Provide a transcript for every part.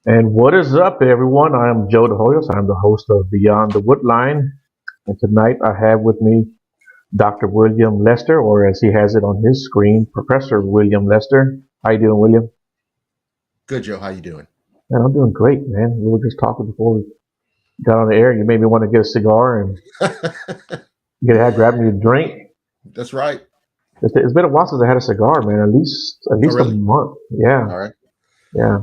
And what is up, everyone? I am Joe DeHoyos. I'm the host of Beyond the Woodline. And tonight I have with me Dr. William Lester, or as he has it on his screen, Professor William Lester. How you doing, William? Good, Joe. How you doing? Man, I'm doing great, man. We were just talking before we got on the air. You made me want to get a cigar and grab me a drink. That's right. It's been a while since I had a cigar, man. At least Oh, really? a month. Yeah, All right. yeah.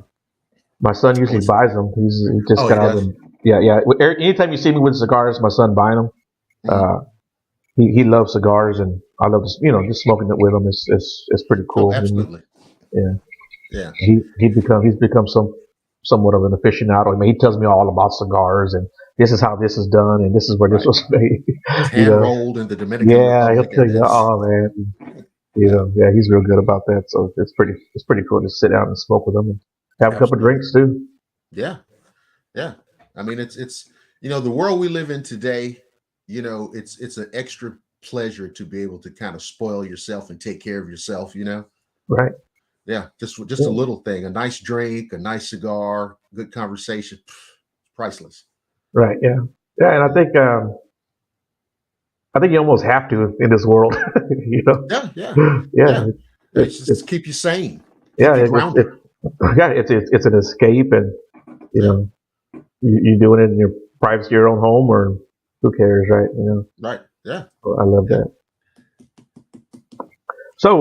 My son usually buys them. He just Oh, got he out of does? them. Yeah. Anytime you see me with cigars, my son buying them. Mhm. He loves cigars, and I love just smoking it with him. It's pretty Oh, cool. absolutely. Yeah. Yeah. He's become somewhat of an aficionado. I mean, he tells me all about cigars, and this is how this is done, and this is where this Right. was made. It's hand rolled in the Dominican Yeah, he'll Republic, tell and you, it's oh man, yeah, yeah, he's real good about that. So it's pretty cool to sit down and smoke with him and have a couple of absolutely. drinks too. Yeah. Yeah. I mean, it's the world we live in today. It's an extra pleasure to be able to kind of spoil yourself and take care of yourself. Right. Yeah. Just a Yeah. little thing, a nice drink, a nice cigar, good conversation, priceless. Right. Yeah. Yeah. And I think you almost have to in this world. you know. Yeah. Yeah. Yeah. Yeah. It's It's just keep you sane, yeah. keep you grounded. Yeah. It's an escape, and you Yeah. know you doing it in your privacy, your own home, or who cares, right? Right. Yeah. I love Yeah. that. So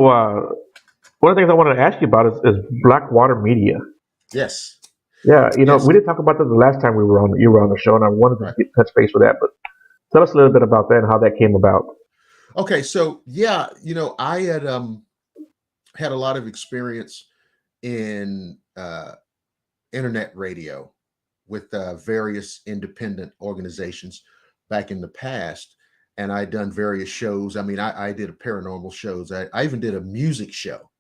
one of the things I wanted to ask you about is Blackwater Media. Yes. Yeah, Yes. we didn't talk about that the last time you were on the show, and I wanted to Right. touch base with that. But tell us a little bit about that and how that came about. Okay. So yeah, I had a lot of experience in internet radio with various independent organizations back in the past, and I'd done various shows. I mean, I did a paranormal shows. I even did a music show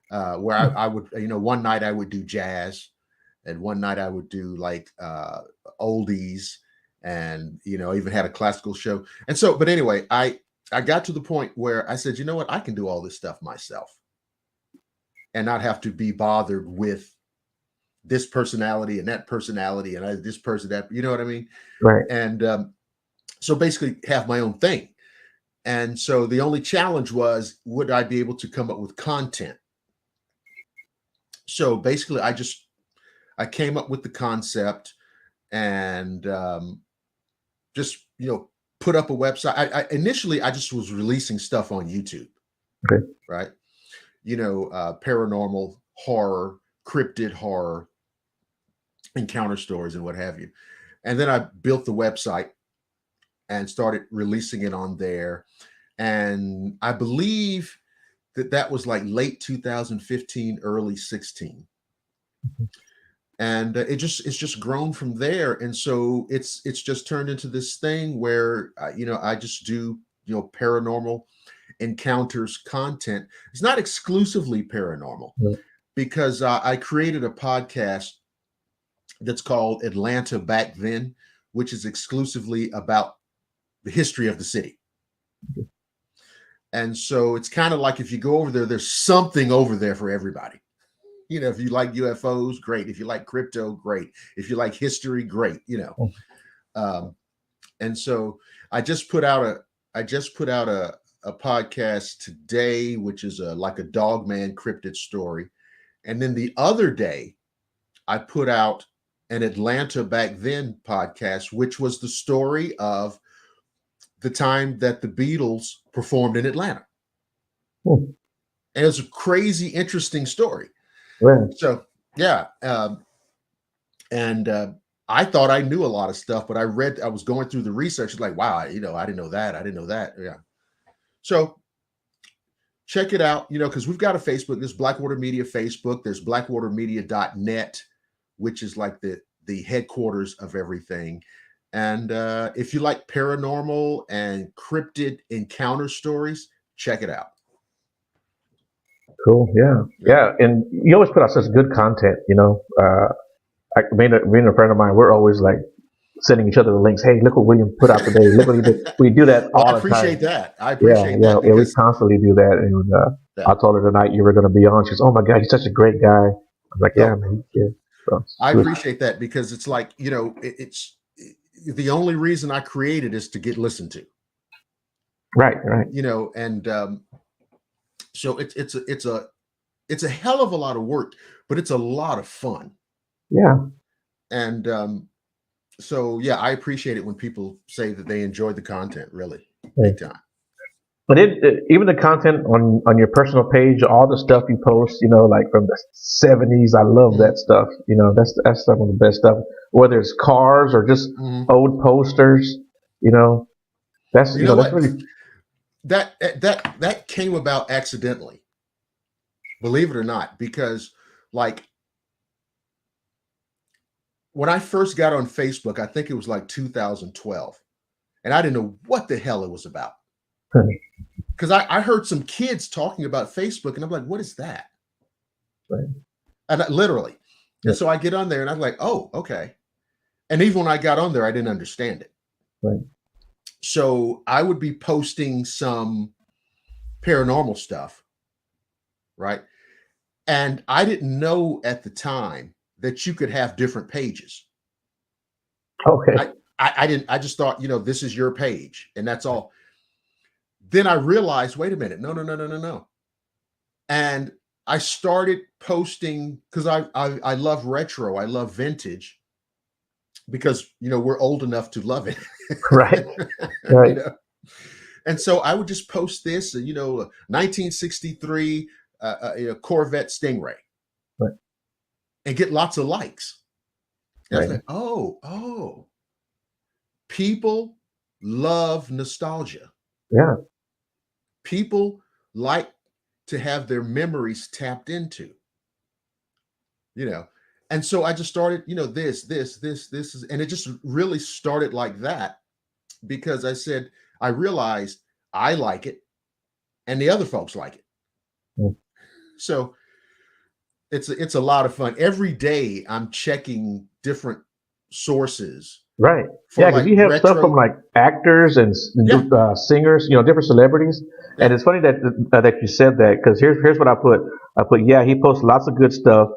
where I would, one night I would do jazz, and one night I would do like oldies, and I even had a classical show. And so, but anyway, I got to the point where I said, you know what, I can do all this stuff myself and not have to be bothered with this personality and that personality and this person that, you know what I mean? Right. And so basically have my own thing. And so the only challenge was, would I be able to come up with content? So basically I came up with the concept, and just put up a website. I initially I just was releasing stuff on YouTube, Okay. right? Paranormal horror, cryptid horror, encounter stories, and what have you. And then I built the website and started releasing it on there. And I believe that was like late 2015, early 16. And it's just grown from there. And so it's just turned into this thing where I just do paranormal encounters content. It's not exclusively paranormal, Right. because I created a podcast that's called Atlanta Back Then, which is exclusively about the history of the city. And so it's kind of like, if you go over there, there's something over there for everybody. If you like UFOs, great. If you like crypto, great. If you like history, great. Um, and so I just put out a podcast today, which is like a Dogman cryptid story. And then the other day, I put out an Atlanta Back Then podcast, which was the story of the time that the Beatles performed in Atlanta. Hmm. And it's a crazy, interesting story. Right. So, yeah. And I thought I knew a lot of stuff, but I was going through the research, like, wow, I didn't know that. I didn't know that. Yeah. So check it out, because we've got a Facebook. There's Blackwater Media Facebook. There's blackwatermedia.net, which is like the headquarters of everything. And if you like paranormal and cryptid encounter stories, check it out. Cool. Yeah. And you always put out such good content. Being a friend of mine, we're always like sending each other the links. Hey, look what William put out today. Look what he did. We do that Well, I all the appreciate time. that. I appreciate that Yeah. We because constantly do that. And yeah. I told her tonight you were going to be on. She goes, "Oh my God, he's such a great guy." I was like, "Yeah, man." Yeah. So, I appreciate that because it's like, it's the only reason I created is to get listened to. Right. And so it's a hell of a lot of work, but it's a lot of fun. Yeah. And so yeah, I appreciate it when people say that they enjoyed the content, really, big time. But even the content on your personal page, all the stuff you post, like from the 70s, I love that stuff. That's some of the best stuff. Whether it's cars or just old posters, that's You know that's what? really That came about accidentally, believe it or not, because like when I first got on Facebook, I think it was like 2012, and I didn't know what the hell it was about. Because I heard some kids talking about Facebook, and I'm like, what is that? Right. And literally. Yeah. And so I get on there and I'm like, oh, okay. And even when I got on there, I didn't understand it. Right. So I would be posting some paranormal stuff, right? And I didn't know at the time that you could have different pages. Okay. I didn't, I just thought, this is your page and that's all. Then I realized, wait a minute, no. And I started posting because I love retro, I love vintage, because we're old enough to love it. Right. Right. And so I would just post this, 1963 Corvette Stingray, right, and get lots of likes. And right. I was like, oh, people love nostalgia. Yeah. People like to have their memories tapped into, And so I just started, this is, and it just really started like that because I realized I like it and the other folks like it. So it's a lot of fun. Every day I'm checking different sources. Right. Yeah, because you have stuff from like actors and singers, different celebrities. Yeah. And it's funny that you said that because here's what I put. Yeah, he posts lots of good stuff.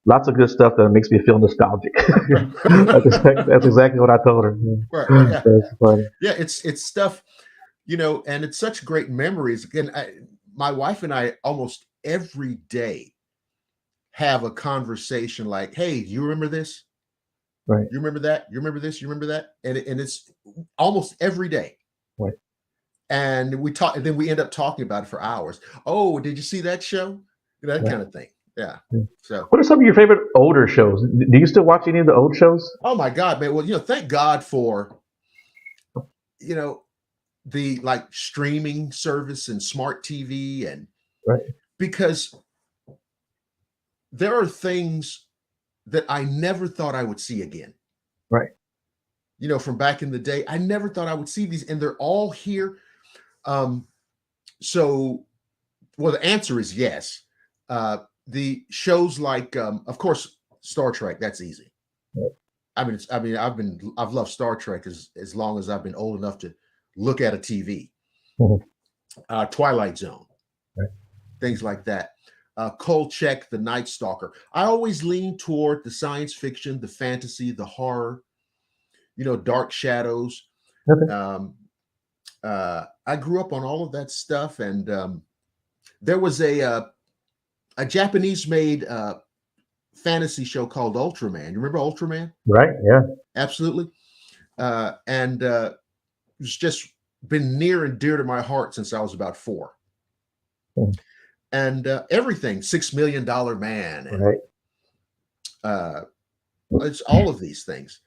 Lots of good stuff that makes me feel nostalgic. That's exactly what I told her. Right. Yeah. That's funny. Yeah, it's stuff, and it's such great memories. Again, my wife and I almost every day have a conversation like, hey, do you remember this? Right. You remember that? You remember this? You remember that? And it's almost every day. Right. And we talk, and then we end up talking about it for hours. Oh, did you see that show? That kind of thing. Yeah. So what are some of your favorite older shows? Do you still watch any of the old shows? Oh my God, man. Well, thank God for, the like streaming service and smart TV and right. Because there are things that I never thought I would see again. Right. From back in the day, I never thought I would see these, and they're all here. So, well, the answer is yes. The shows like, of course, Star Trek. That's easy. Right. I've loved Star Trek as long as I've been old enough to look at a TV. Mm-hmm. Twilight Zone, right. Things like that. Kolchak, The Night Stalker. I always lean toward the science fiction, the fantasy, the horror. Dark Shadows. Okay. I grew up on all of that stuff, and there was a Japanese-made fantasy show called Ultraman. You remember Ultraman? Right. Yeah. Absolutely. And it's just been near and dear to my heart since I was about 4. And everything, $6 Million Man, and right. It's all of these things.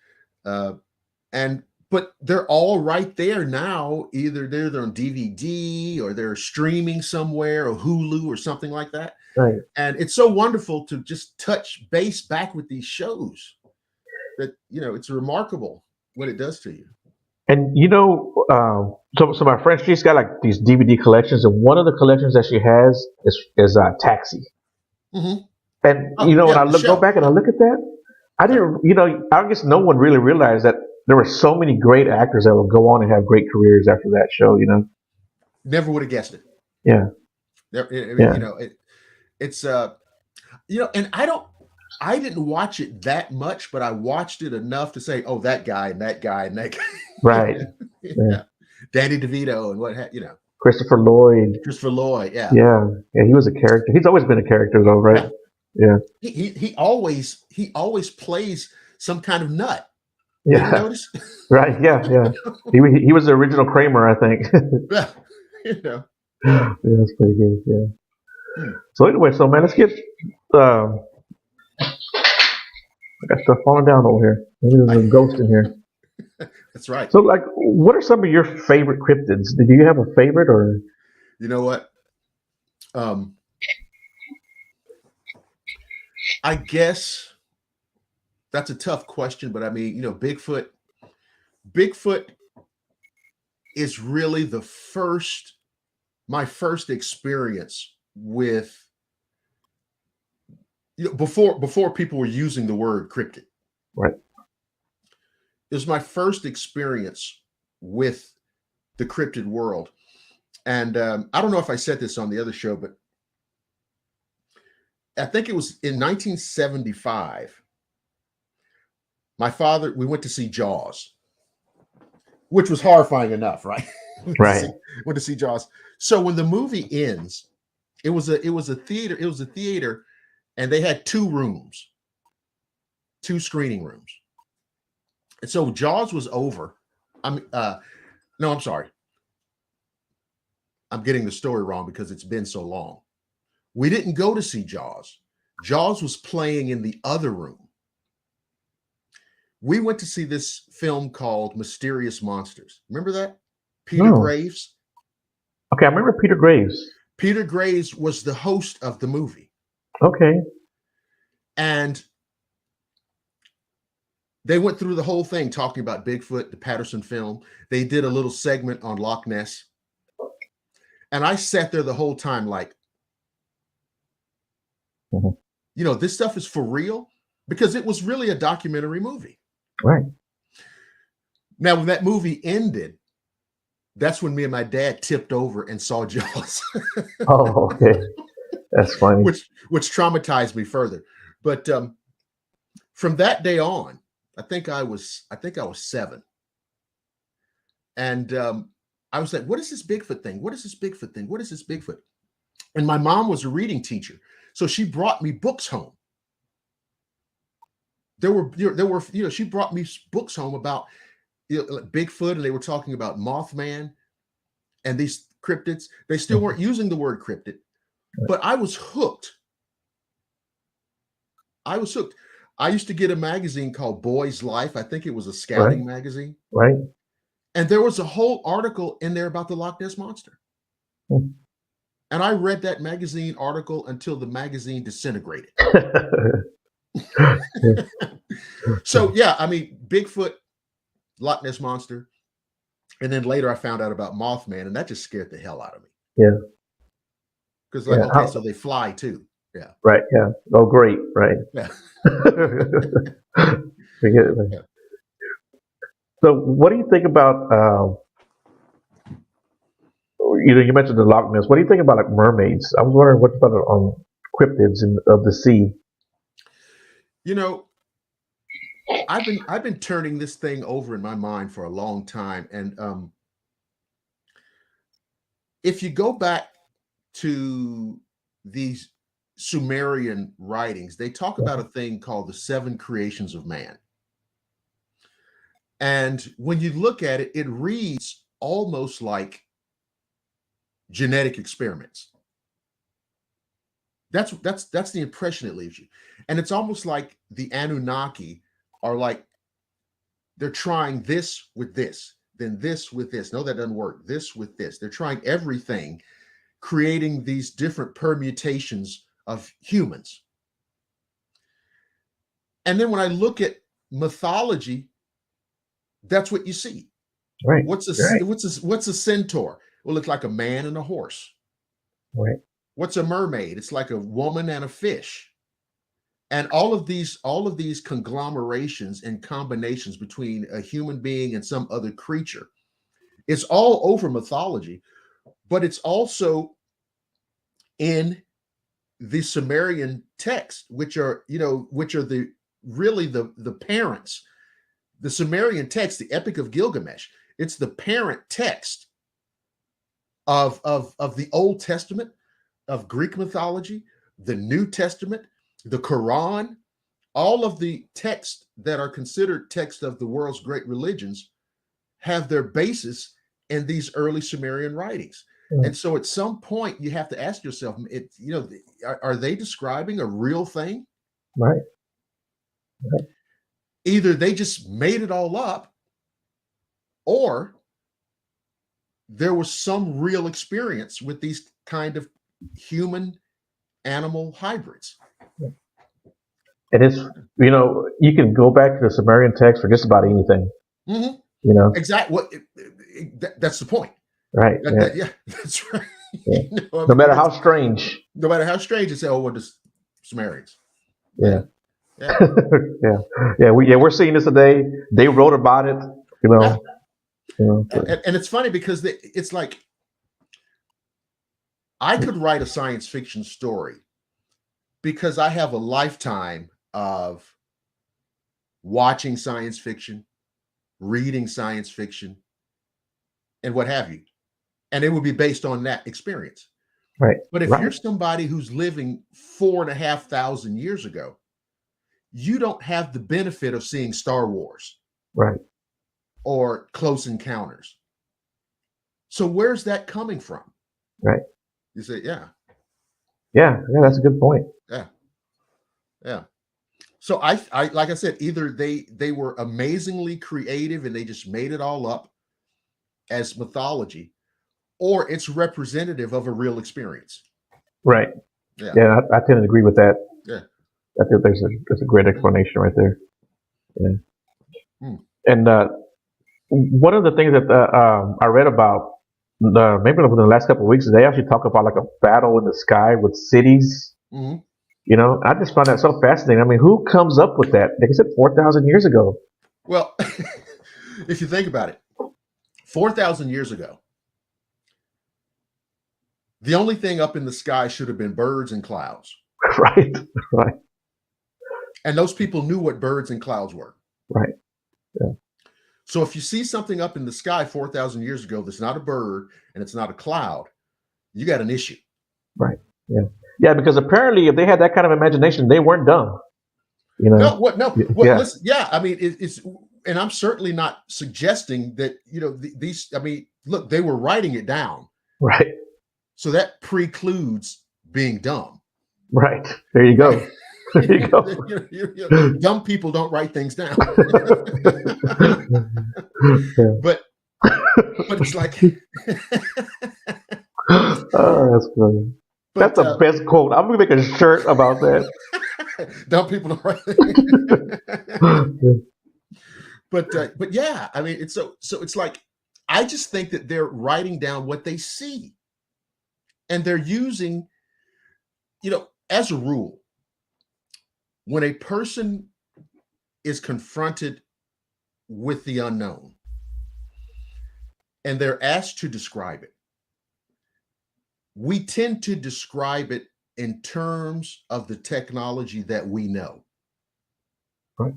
But but they're all right there now. Either they're on DVD or they're streaming somewhere, or Hulu or something like that. Right. And it's so wonderful to just touch base back with these shows that, it's remarkable what it does to you. And so my friend, she's got like these DVD collections, and one of the collections that she has is Taxi. Mm-hmm. And Oh, when I go show. back and I look at that, I didn't, I guess no one really realized that there were so many great actors that would go on and have great careers after that show. Never would have guessed it. Yeah. It's and I didn't watch it that much, but I watched it enough to say, oh, that guy and that guy and that guy. Right. Yeah. Danny DeVito and what Christopher Lloyd. Yeah. Yeah. Yeah, he was a character. He's always been a character though, right? Yeah. He always plays some kind of nut. Yeah. Did you notice? Right. Yeah. Yeah. He was the original Kramer, I think. Yeah. Yeah, that's pretty good. Yeah. So anyway, man, let's get. I got stuff falling down over here. Maybe there's a ghost in here. That's right. So, like, what are some of your favorite cryptids? Do you have a favorite, or? You know what? I guess that's a tough question, but I mean, Bigfoot is really my first experience with, before people were using the word cryptid. Right. It was my first experience with the cryptid world. And I don't know if I said this on the other show, but I think it was in 1975. We went to see Jaws, which was horrifying enough, right? Right. Went to see Jaws. So when the movie ends, it was a theater, and they had two screening rooms. And so Jaws was over. No, I'm sorry. I'm getting the story wrong because it's been so long. We didn't go to see Jaws. Jaws was playing in the other room. We went to see this film called Mysterious Monsters. Remember that? Peter Graves. Okay, I remember Peter Graves. Peter Graves was the host of the movie. Okay. And they went through the whole thing talking about Bigfoot, the Patterson film. They did a little segment on Loch Ness. And I sat there the whole time like, this stuff is for real, because it was really a documentary movie. Right. Now, when that movie ended, that's when me and my dad tipped over and saw Jaws. Oh, okay. That's funny. Which traumatized me further. But from that day on, I think I was 7. And I was like, what is this Bigfoot thing? What is this Bigfoot thing? What is this Bigfoot? And my mom was a reading teacher, so she brought me books home. She brought me books home about Bigfoot, and they were talking about Mothman and these cryptids. They still weren't using the word cryptid, but I was hooked. I used to get a magazine called Boy's Life. I think it was a scouting magazine. Right. And there was a whole article in there about the Loch Ness Monster. And I read that magazine article until the magazine disintegrated. So, yeah, I mean, Bigfoot, Loch Ness Monster. And then later I found out about Mothman, and that just scared the hell out of me. Yeah. Because, so they fly too. Yeah. Right. Yeah. Oh, great. Right. Yeah. Yeah. So, what do you think about? You mentioned the Loch Ness. What do you think about like mermaids? I was wondering what about on cryptids of the sea. I've been turning this thing over in my mind for a long time, and if you go back to these Sumerian writings, they talk about a thing called the 7 creations of man. And when you look at it, it reads almost like genetic experiments. That's the impression it leaves you. And it's almost like the Anunnaki are like they're trying this with this, then this with this. No, that doesn't work. This with this. They're trying everything, creating these different permutations of humans. And then when I look at mythology, that's what you see. Right. What's a centaur? Well, it's like a man and a horse. Right. What's a mermaid? It's like a woman and a fish. And all of these conglomerations and combinations between a human being and some other creature, it's all over mythology, but it's also in the Sumerian text, which are the parents. The Sumerian text, the Epic of Gilgamesh, it's the parent text of the Old Testament, of Greek mythology, the New Testament, the Quran. All of the texts that are considered texts of the world's great religions have their basis in these early Sumerian writings. And so at some point you have to ask yourself, are they describing a real thing? Right. Either they just made it all up, or there was some real experience with these kind of human animal hybrids. And it's, you can go back to the Sumerian text for just about anything. Mm-hmm. Exactly. That's the point. Right. Yeah, that's right. Yeah. No matter how strange. No matter how strange, it's the Sumerians. Yeah. Yeah. We're seeing this today. They wrote about it. And it's funny because it's like I could write a science fiction story because I have a lifetime of watching science fiction, reading science fiction, and what have you. And it would be based on that experience. Right. But if you're somebody who's living 4,500 years ago, you don't have the benefit of seeing Star Wars. Right. Or Close Encounters. So where's that coming from? Right. You say, yeah. Yeah, that's a good point. Yeah. So I like I said, either they were amazingly creative and they just made it all up as mythology, or it's representative of a real experience. Right. Yeah, I tend to agree with that. Yeah. I think there's a great explanation right there. Yeah. And one of the things that I read about maybe within the last couple of weeks, they actually talk about like a battle in the sky with cities. Mm-hmm. I just found that so fascinating. I mean, who comes up with that? Like I said, 4,000 years ago. Well, if you think about it, 4,000 years ago, the only thing up in the sky should have been birds and clouds. Right. And those people knew what birds and clouds were. Right. Yeah. So if you see something up in the sky 4,000 years ago that's not a bird and it's not a cloud, you got an issue. Right. Yeah. Yeah, because apparently if they had that kind of imagination, they weren't dumb. No. Listen, yeah, I mean, it's, and I'm certainly not suggesting that, these, I mean, look, they were writing it down. Right. So that precludes being dumb. Right. There you go. There you go. Dumb people don't write things down. But it's like, oh, that's funny. That's the best quote. I'm gonna make a shirt about that. Dumb people don't write. But yeah, I mean, it's so it's like, I just think that they're writing down what they see, and they're using, as a rule, when a person is confronted with the unknown and they're asked to describe it, we tend to describe it in terms of the technology that we know. Right.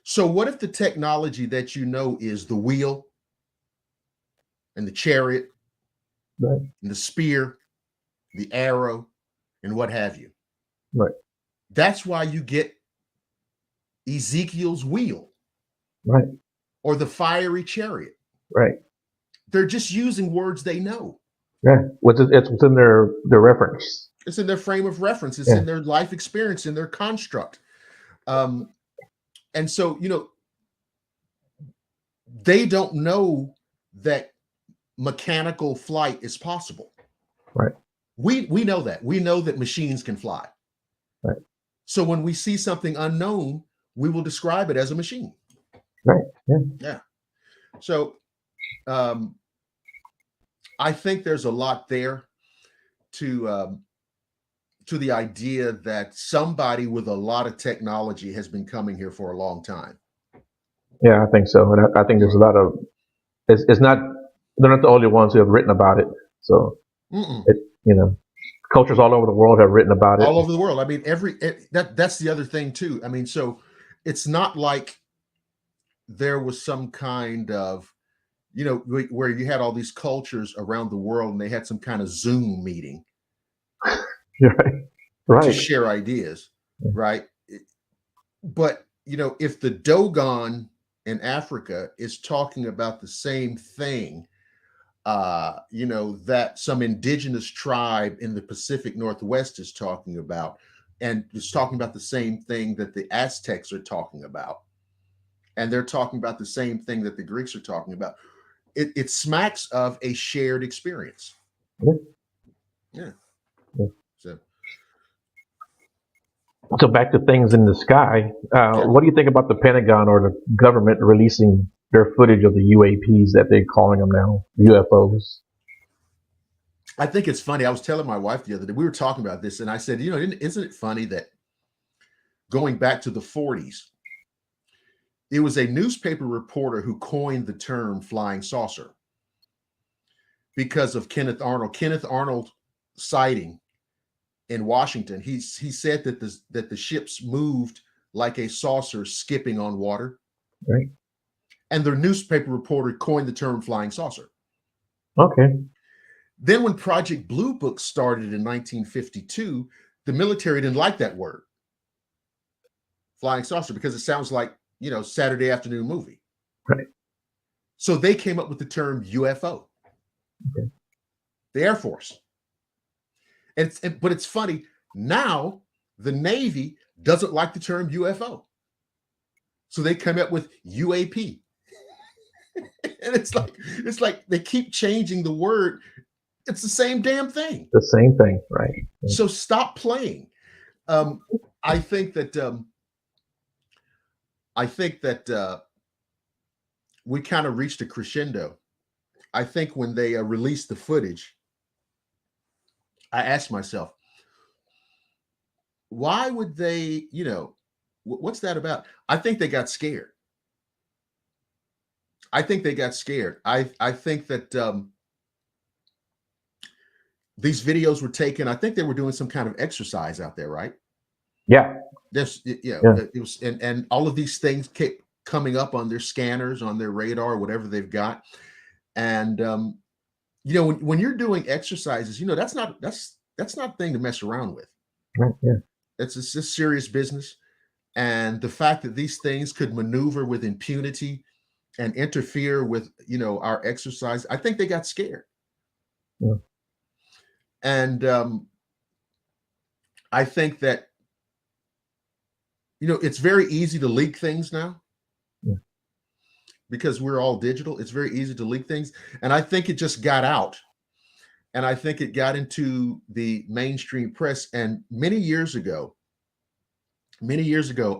So what if the technology that you know is the wheel and the chariot, right, and the spear, the arrow, and what have you? Right. That's why you get Ezekiel's wheel. Right. Or the fiery chariot. Right. They're just using words they know. Yeah. It's within their reference. It's in their frame of reference. It's in their life experience, in their construct. And so, They don't know that mechanical flight is possible. Right. We know that. We know that machines can fly. Right. So when we see something unknown, we will describe it as a machine. Right. Yeah. Yeah. So I think there's a lot there to the idea that somebody with a lot of technology has been coming here for a long time. Yeah, I think so. And I think there's a lot of, it's not, they're not the only ones who have written about it. So, Mm-mm. it, cultures all over the world have written about it. All over the world. I mean, that's the other thing too. I mean, so it's not like there was some kind of, where you had all these cultures around the world and they had some kind of Zoom meeting Right. to Right. share ideas, Yeah. right? But if the Dogon in Africa is talking about the same thing, that some indigenous tribe in the Pacific Northwest is talking about, and is talking about the same thing that the Aztecs are talking about, and they're talking about the same thing that the Greeks are talking about. It smacks of a shared experience. Yeah. Yeah. Yeah. So So back to things in the sky. yeah. What do you think about the Pentagon or the government releasing their footage of the UAPs that they're calling them now, UFOs? I think it's funny. I was telling my wife the other day, we were talking about this, and I said, isn't it funny that going back to the 40s, it was a newspaper reporter who coined the term flying saucer because of Kenneth Arnold. Kenneth Arnold sighting in Washington. He said that the ships moved like a saucer skipping on water. Right. And the newspaper reporter coined the term flying saucer. Okay. Then when Project Blue Book started in 1952, the military didn't like that word, flying saucer, because it sounds like, Saturday afternoon movie. Right. So they came up with the term UFO. Okay. The Air Force. But it's funny, now the Navy doesn't like the term UFO. So they come up with UAP. And it's like they keep changing the word. It's the same damn thing. The same thing, right? Yeah. So stop playing. I think that we kind of reached a crescendo. I think when they released the footage, I asked myself, why would they, what's that about? I think they got scared. I think they got scared. I think that these videos were taken. I think they were doing some kind of exercise out there, right? Yeah. Yeah. Yeah. It was, and all of these things kept coming up on their scanners, on their radar, whatever they've got. And when you're doing exercises, that's not a thing to mess around with. Right. Yeah. It's just serious business. And the fact that these things could maneuver with impunity and interfere with, our exercise, I think they got scared. Yeah. And I think that, it's very easy to leak things now. Yeah. Because we're all digital. It's very easy to leak things. And I think it just got out. And I think it got into the mainstream press. And many years ago,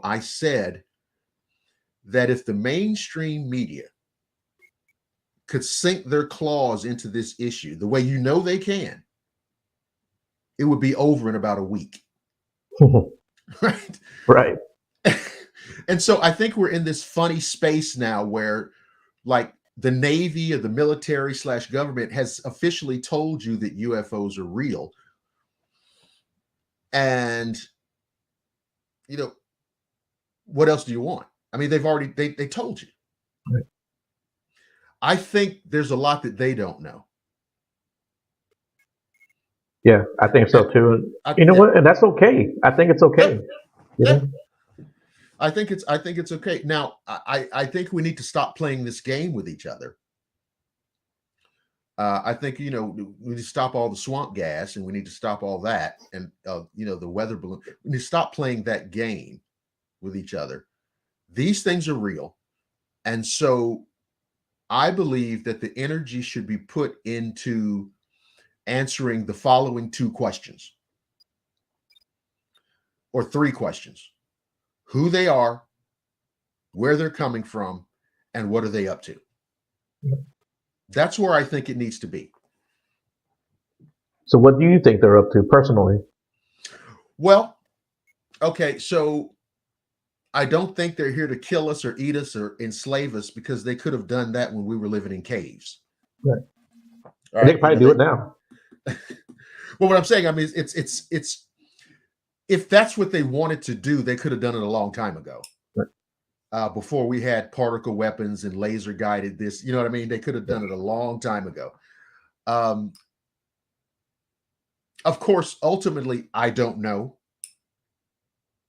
I said that if the mainstream media could sink their claws into this issue the way they can, it would be over in about a week. Right? Right. And so I think we're in this funny space now where, like, the Navy or the military / government has officially told you that UFOs are real. And, what else do you want? I mean, they've already, they told you. Right. I think there's a lot that they don't know. Yeah, I think so too. You know what? And that's okay. I think it's okay. Yeah. I think it's okay. Now, I think we need to stop playing this game with each other. I think, we need to stop all the swamp gas, and we need to stop all that. And, the weather balloon, we need to stop playing that game with each other. These things are real. And so I believe that the energy should be put into answering the following 2 questions or 3 questions: who they are, where they're coming from, and what are they up to. That's where I think it needs to be. So what do you think they're up to personally? Well, okay, so I don't think they're here to kill us or eat us or enslave us, because they could have done that when we were living in caves. Right. All And they right, can probably do it now. Well, what I'm saying, I mean, it's if that's what they wanted to do, they could have done it a long time ago. Right. Before we had particle weapons and laser guided this, you know what I mean? They could have done it a long time ago. Of course, ultimately, I don't know.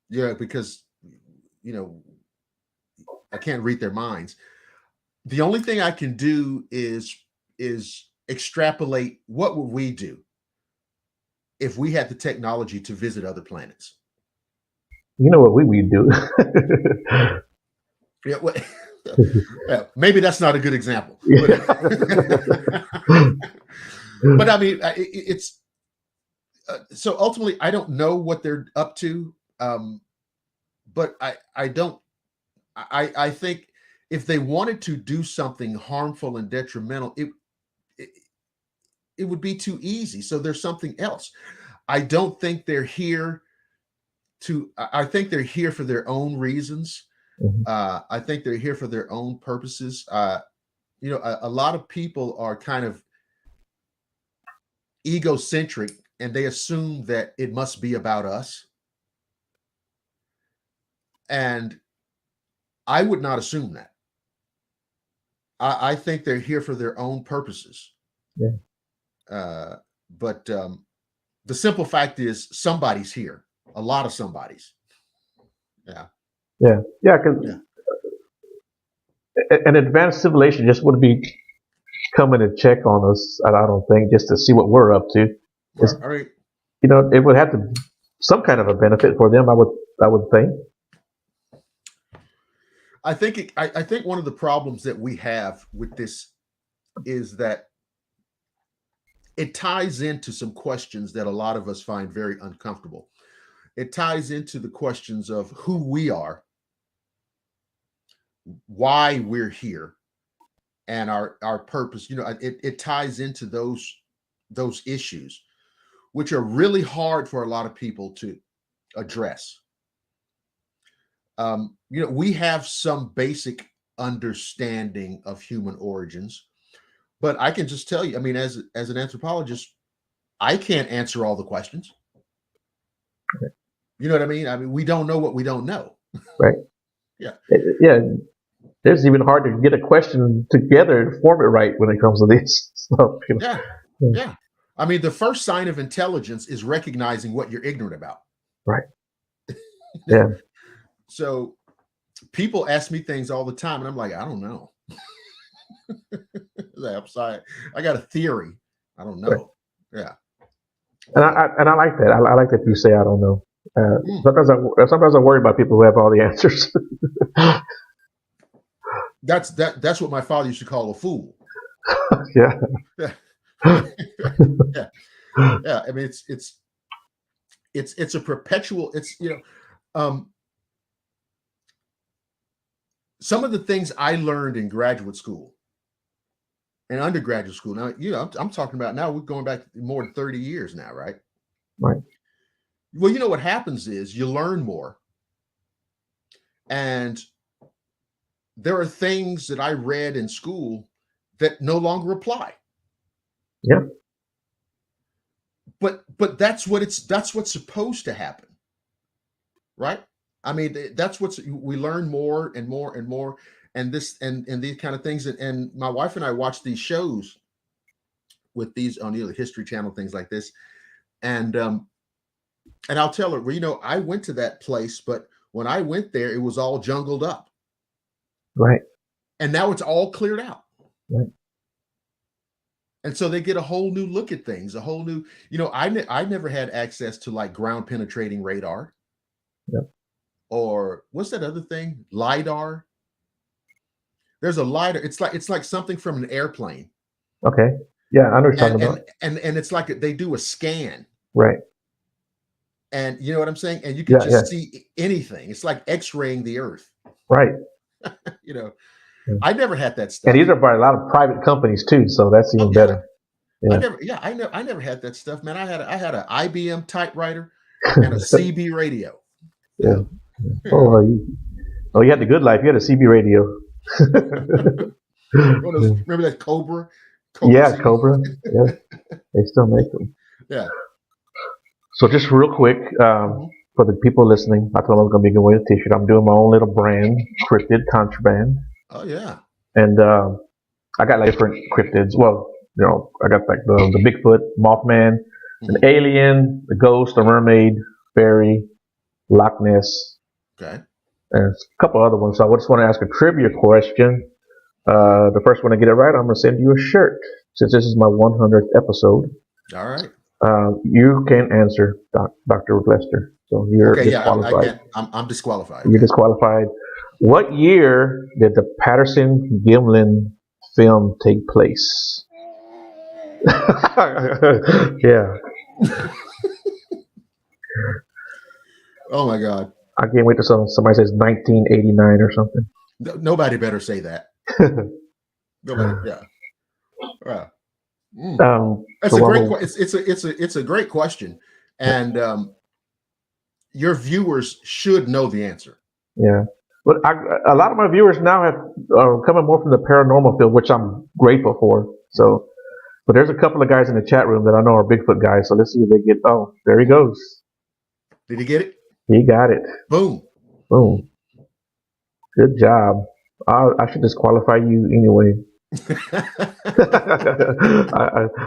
Yeah, because you know, I can't read their minds. The only thing I can do is extrapolate what would we do if we had the technology to visit other planets. You know what we do? Yeah, well, yeah, maybe that's not a good example, but I mean, it's so ultimately, I don't know what they're up to, but I don't. I think if they wanted to do something harmful and detrimental, it it would be too easy. So there's something else. I don't think they're here to. I think they're here for their own reasons. Mhm. I think they're here for their own purposes. You know, a lot of people are kind of egocentric, and they assume that it must be about us. And I would not assume that. I think they're here for their own purposes. Yeah. But the simple fact is, somebody's here. A lot of somebodies. Yeah. Yeah. Yeah. 'Cause Yeah. an advanced civilization just wouldn't be coming to check on us. I don't think, just to see what we're up to. It's, Well, all right. you know, it would have to some kind of a benefit for them. I would think. I think one of the problems that we have with this is that it ties into some questions that a lot of us find very uncomfortable. It ties into the questions of who we are, why we're here, and our purpose. You know, it ties into those issues, which are really hard for a lot of people to address. You know, we have some basic understanding of human origins, but I can just tell you, I mean, as an anthropologist, I can't answer all the questions. You know what I mean? I mean, we don't know what we don't know. Right. Yeah. Yeah. It's even hard to get a question together and form it right when it comes to this stuff. Yeah. Yeah. Yeah. I mean, the first sign of intelligence is recognizing what you're ignorant about. Right. Yeah. So people ask me things all the time, and I'm like, I don't know. I got a theory. I don't Right. know. Yeah. And So I like that. I like that you say I don't know. mm, Sometimes I worry about people who have all the answers. that's what my father used to call a fool. Yeah. Yeah. Yeah. Yeah. I mean, it's a perpetual, it's some of the things I learned in graduate school and undergraduate school. Now, I'm talking about, now we're going back more than 30 years now, right? Right. Well, you know what happens is you learn more, and there are things that I read in school that no longer apply. Yeah. But that's what's supposed to happen, right? I mean, that's what's we learn more and more and more, and this and these kind of things. And my wife and I watch these shows with these on the History Channel, things like this, and I'll tell her, well, I went to that place, but when I went there, it was all jungled up, Right. and now it's all cleared out. Right. And so they get a whole new look at things, a whole new, I never had access to like ground penetrating radar, Yep. or what's that other thing? LIDAR. There's a lighter. It's like something from an airplane, Okay. Yeah, I know what you're and talking about. and it's like they do a scan, Right. and you know what I'm saying. And you could Yeah, yeah. just see anything. It's like X-raying the Earth. Right. You know, Yeah. I never had that And these stuff. are by a lot of private companies too, so that's Oh even yeah, better. Yeah. I never had that stuff, man. I had an IBM typewriter and a CB radio. You Yeah. know, you Oh, know, you had the good life. You had a CB radio. one of those. Remember that Cobra Yeah, CB? Cobra. Yeah, they still make them. Yeah. So just real quick, Mhm. for the people listening, I told them I was gonna be giving away a T-shirt. I'm doing my own little brand, Cryptid Contraband, Oh yeah. and I got like different cryptids. Well, I got like the Bigfoot, Mothman, an Mhm. alien, the ghost, a mermaid, fairy, Loch Ness, Okay. and a couple other ones. So I just want to ask a trivia question. The first one to get it right, I'm gonna send you a shirt. Since this is my 100th episode, All right. you can answer, Dr. Lester. So you're Okay. Yeah. I disqualified. can't. I'm disqualified. You're Okay. disqualified. What year did the Patterson Gimlin film take place? Yeah, Oh my God. I can't wait till somebody says 1989 or something. Nobody better say that. Nobody. Yeah. Yeah. Mm. That's so a great. I'm It's a great question, and your viewers should know the answer. yeah. But a lot of my viewers now are coming more from the paranormal field, which I'm grateful for. So, but there's a couple of guys in the chat room that I know are Bigfoot guys. So let's see if they get. Oh, there he goes. Did he get it? He got it. Boom. Boom. Good job. I should disqualify you anyway.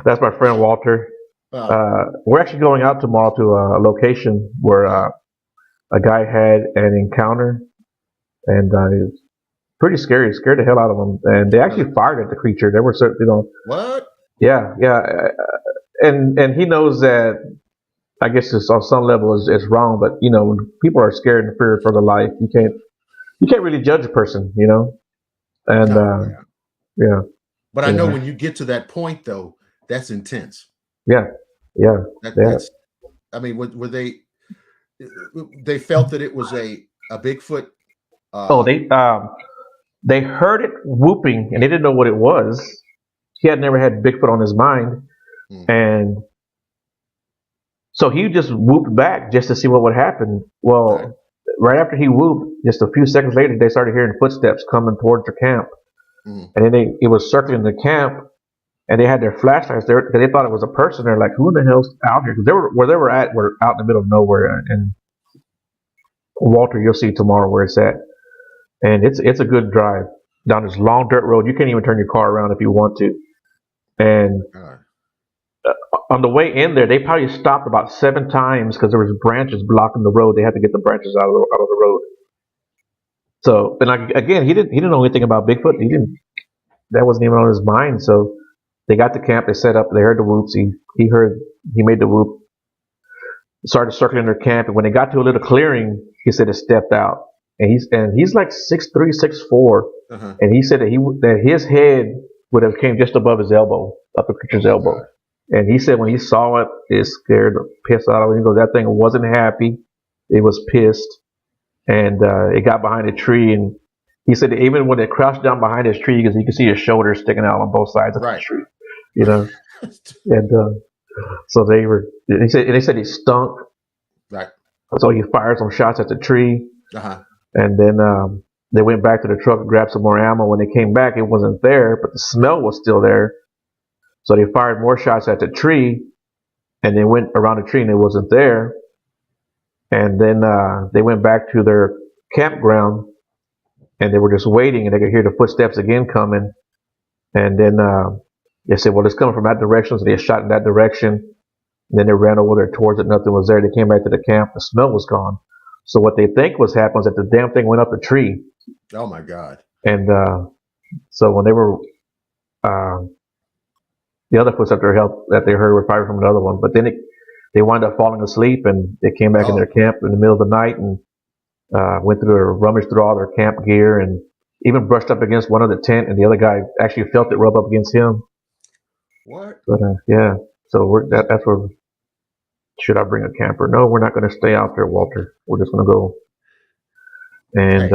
That's my friend Walter. Wow. We're actually going out tomorrow to a location where a guy had an encounter, and it's pretty scary. It scared the hell out of him, and they actually fired at the creature. They were, What? yeah, yeah, and he knows that. I guess it's on some level is wrong, but when people are scared and feared for their life, you can't really judge a person, and No. Yeah. yeah, But I know yeah, when you get to that point, though, that's intense. yeah, yeah, yeah. That's. I mean, were they? They felt that it was a Bigfoot. Oh, Uh, they heard it whooping and they didn't know what it was. He had never had Bigfoot on his mind, mm, and so he just whooped back just to see what would happen. right. Well, right after he whooped, just a few seconds later, they started hearing footsteps coming towards the camp, Mm, and then it was circling the camp, and they had their flashlights there because they thought it was a person. They're like, "Who in the hell's out here?" Because where they were at were out in the middle of nowhere. And Walter, you'll see tomorrow where it's at, and it's a good drive down this long dirt road. You can't even turn your car around if you want to. And God. on the way in there, they probably stopped about 7 times because there was branches blocking the road. They had to get the branches out of the road. So, and like, again, he didn't know anything about Bigfoot. That wasn't even on his mind. So they got to camp. They set up. They heard the whoops. He made the whoop. Started circling their camp, and when they got to a little clearing, he said it stepped out. And he's like 6'3", 6'4", Uh-huh. and he said that his head would have came just above his elbow, up the creature's Oh elbow. God. And he said when he saw it, it scared the piss out of him. He goes, that thing wasn't happy. It was pissed. And it got behind a tree. And he said that even when it crouched down behind his tree, because you could see his shoulders sticking out on both sides of the Right. tree, you know. And so they said he stunk. Right. So he fired some shots at the tree. Uh-huh. And then they went back to the truck and grabbed some more ammo. When they came back, it wasn't there, but the smell was still there. So they fired more shots at the tree, and they went around the tree and it wasn't there. And then they went back to their campground, and they were just waiting, and they could hear the footsteps again coming. And then they said, well, it's coming from that direction, so they shot in that direction. And then they ran over there towards it, nothing was there. They came back to the camp, the smell was gone. So what they think was happening was that the damn thing went up the tree. Oh my God. And so when they were the other footsteps that they heard were probably from another one. But then they wound up falling asleep, and they came back in their Oh. camp in the middle of the night and rummaged through all their camp gear, and even brushed up against one of the tent, and the other guy actually felt it rub up against him. What? But yeah, so that's where. Should I bring a camper? No, we're not going to stay out there, Walter. We're just going to go and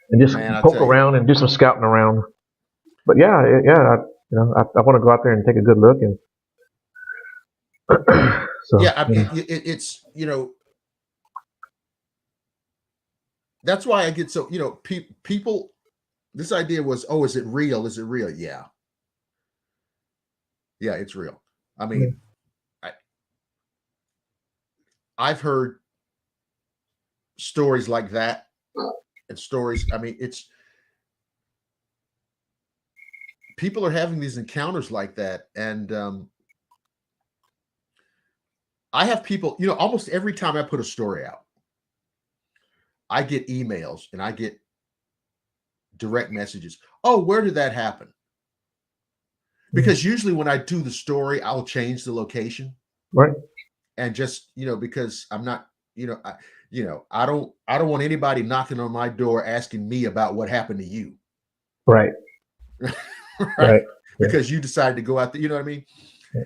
Hey, just man, I'll poke tell you. around and do some scouting around. But yeah, I want to go out there and take a good look and so Yeah, it's that's why I get so people. This idea was, oh, is it real? Is it real? Yeah, it's real. I yeah, mean, I've heard stories like that, and stories. I mean, it's people are having these encounters like that, and I have people. Almost every time I put a story out, I get emails and I get direct messages. Oh, where did that happen? Because usually when I do the story, I'll change the location. right, And just because I'm not I don't want anybody knocking on my door asking me about what happened to you. right, Right, right, yeah, because you decided to go out there, you know what I mean.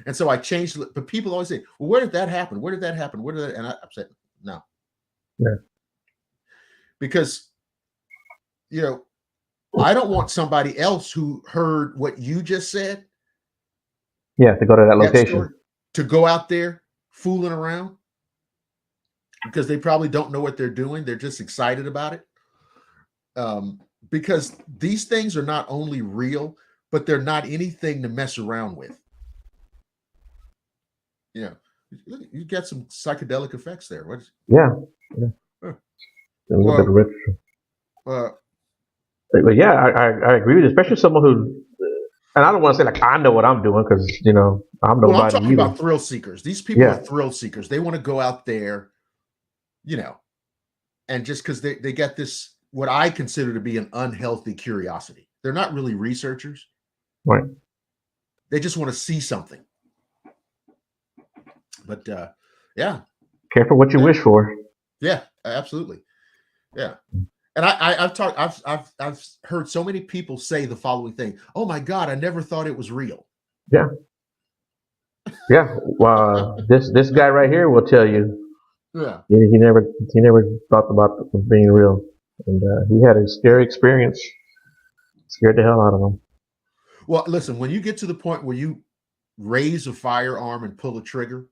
And so I changed, but people always say, well, where did that happen, where did that happen, where did that, and I said no, yeah, because I don't want somebody else who heard what you just said, yeah. To go to that that location, story, to go out there fooling around, because they probably don't know what they're doing. They're just excited about it. Because these things are not only real, but they're not anything to mess around with. You get some psychedelic effects there. yeah, yeah. Huh. A little bit of Well, risk. uh, But yeah, I agree with you, especially someone who, and I don't want to say like I know what I'm doing because I'm well, I'm nobody talking either. about thrill seekers. These people are Yeah, thrill seekers. They want to go out there, and just because they get this, what I consider to be an unhealthy curiosity. They're not really researchers. right. They just want to see something. But yeah, Careful what you yeah, wish for. yeah, absolutely, yeah. And I've heard so many people say the following thing. Oh my God, I never thought it was real. Yeah, yeah. This guy right here will tell you Yeah. he never thought about it being real, and he had a scary experience. Scared the hell out of him. Well, listen, when you get to the point where you raise a firearm and pull a trigger,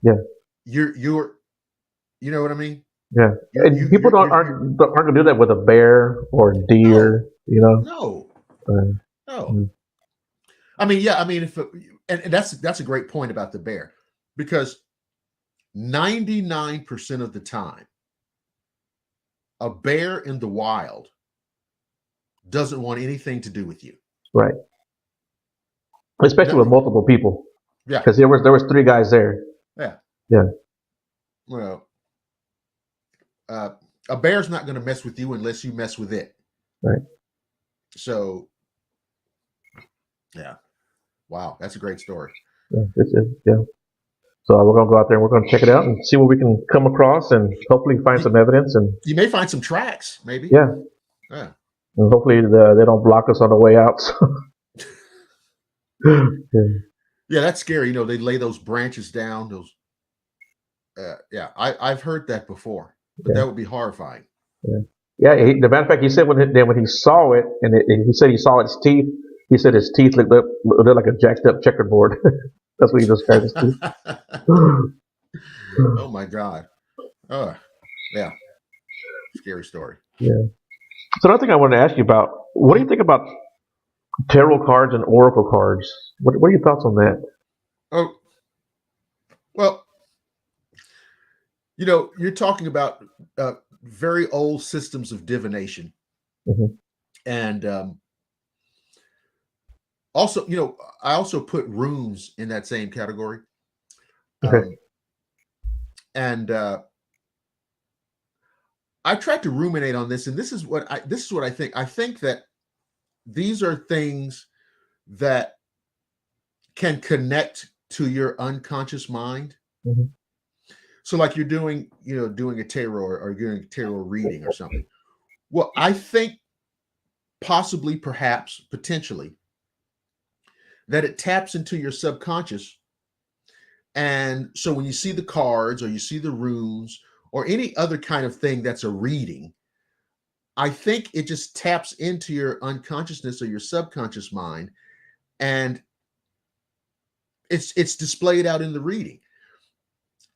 Yeah, you're you know what I mean? yeah. And people aren't gonna do that with a bear or a No, deer. no, Uh, no. mm, I mean, yeah, I mean, and that's a great point about the bear, because 99% of the time, a bear in the wild doesn't want anything to do with you. right. Especially with Nothing. multiple people, Yeah, because there was three guys there. yeah. Yeah, Well, uh, a bear's not going to mess with you unless you mess with it. right. So, yeah. Wow, that's a great story. Yeah, yeah. So we're gonna go out there and we're gonna check it out and see what we can come across and hopefully find You, some evidence and you may find some tracks, maybe. yeah, Yeah. and hopefully they don't block us on the way out. Yeah, Yeah, that's scary. They lay those branches down. Those. Yeah, I've heard that before, but yeah, that would be horrifying. yeah. Yeah, the matter of fact, he said when he saw it, and he said he saw its teeth. He said his teeth looked like a jacked up checkerboard. That's what he described his teeth. Oh my God. Oh, yeah. Scary story. Yeah. So another thing I wanted to ask you about: what do you think about tarot cards and oracle cards? What are your thoughts on that? Oh, well, you're talking about very old systems of divination. Hmm. And also, I also put runes in that same category. Okay. And I tried to ruminate on this, and this is what I think. I think that these are things that can connect to your unconscious mind. Hmm. So like you're doing, doing a tarot or doing a tarot reading or something. Well, I think possibly, perhaps, potentially, that it taps into your subconscious. And so when you see the cards or you see the runes or any other kind of thing that's a reading, I think it just taps into your unconsciousness or your subconscious mind, and it's displayed out in the reading.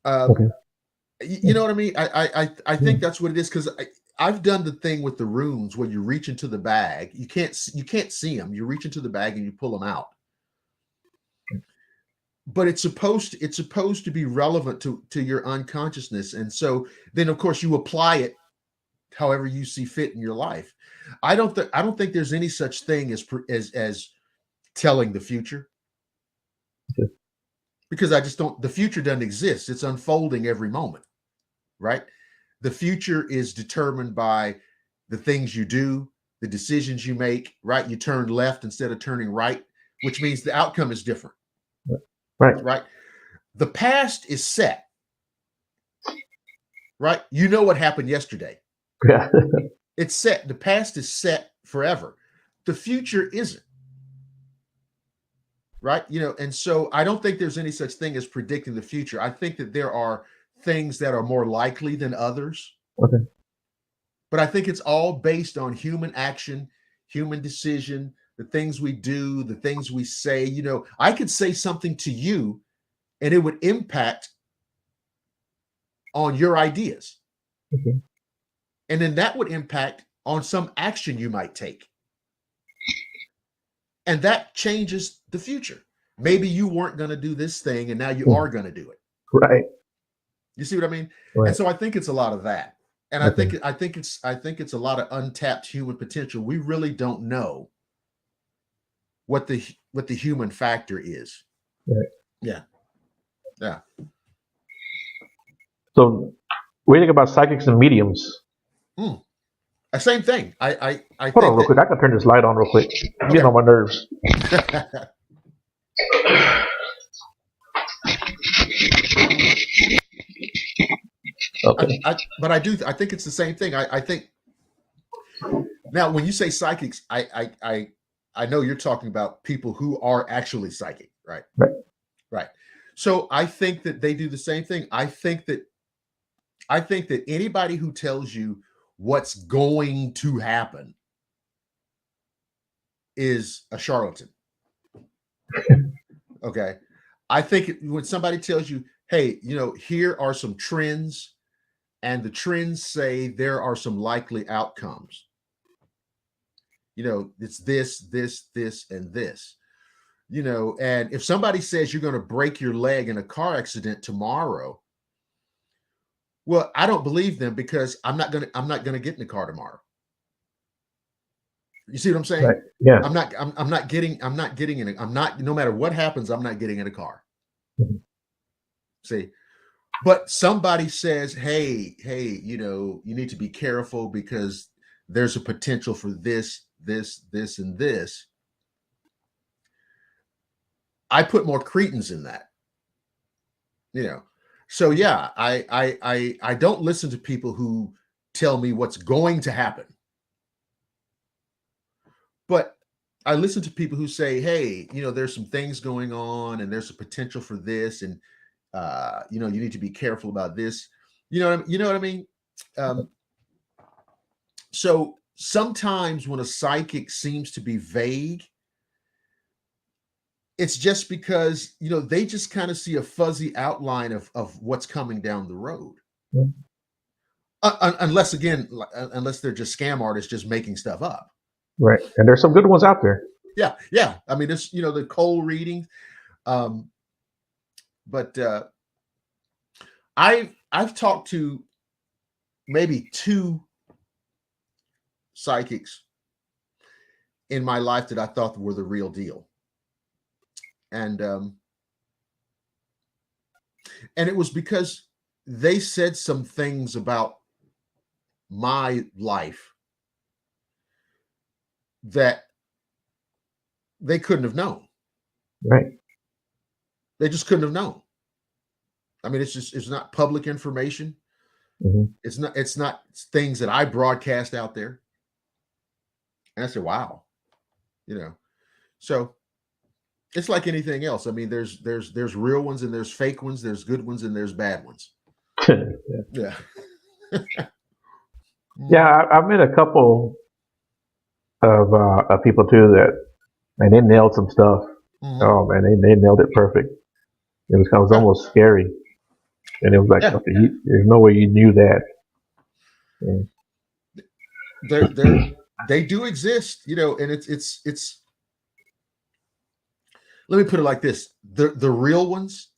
Okay. You know what I mean? I Yeah. think that's what it is, because I've done the thing with the runes where you reach into the bag. You can't see them. You reach into the bag and you pull them out. But it's supposed to be relevant to your unconsciousness, and so then of course you apply it however you see fit in your life. I don't think there's any such thing as telling the future, Okay. because I just don't. The future doesn't exist. It's unfolding every moment, right? The future is determined by the things you do, the decisions you make, right? You turn left instead of turning right, which means the outcome is different, Right. right? The past is set, right? You know what happened yesterday. Yeah. It's set. The past is set forever. The future isn't, right? And so I don't think there's any such thing as predicting the future. I think that there are things that are more likely than others, Okay. but I think it's all based on human action, human decision, the things we do, the things we say. I could say something to you and it would impact on your ideas. Okay. And then that would impact on some action you might take. And that changes the future. Maybe you weren't going to do this thing and now you are going to do it. Right. You see what I mean? Right. And so I think it's a lot of that. And Okay. I think it's a lot of untapped human potential. We really don't know what the human factor is. Right. Yeah. Yeah. So, what do you think about psychics and mediums? Mm. Same thing. I Hold on, think real quick. I can turn this light on real quick. I'm getting on my nerves. that Okay. but I think it's the same thing. I think now when you say psychics, I know you're talking about people who are actually psychic, right? Right. Right. So I think that they do the same thing. I think that anybody who tells you what's going to happen is a charlatan. Okay. I think when somebody tells you, hey, here are some trends, and the trends say there are some likely outcomes. It's this, and this. And if somebody says you're going to break your leg in a car accident tomorrow, well, I don't believe them, because I'm not gonna get in the car tomorrow. You see what I'm saying? Right. Yeah. I'm not getting in it. No matter what happens, I'm not getting in a car. Mhm. See, but somebody says, hey, you need to be careful because there's a potential for this, and this. I put more credence in that. So yeah, I don't listen to people who tell me what's going to happen, but I listen to people who say, hey, there's some things going on and there's a potential for this, and you need to be careful about this. You know what I mean? um, so sometimes when a psychic seems to be vague, it's just because they just kind of see a fuzzy outline of what's coming down the road. Yeah. Unless again, unless they're just scam artists just making stuff up. Right. And there's some good ones out there. Yeah. I mean, it's the cold reading, um, but I've talked to maybe two psychics in my life that I thought were the real deal, and it was because they said some things about my life that they couldn't have known. Right. They just couldn't have known. I mean, it's not public information. Mhm. It's not things that I broadcast out there. And I said, wow, you know. So it's like anything else. I mean, there's real ones and there's fake ones, there's good ones and there's bad ones. Yeah. Yeah, I've met a couple of people too that, and they nailed some stuff. Mhm. Oh man, they nailed it perfect. It was Yeah. almost scary, and it was like, Yeah. okay, there's no way you knew that. They're they do exist, you know, and it's let me put it like this. The real ones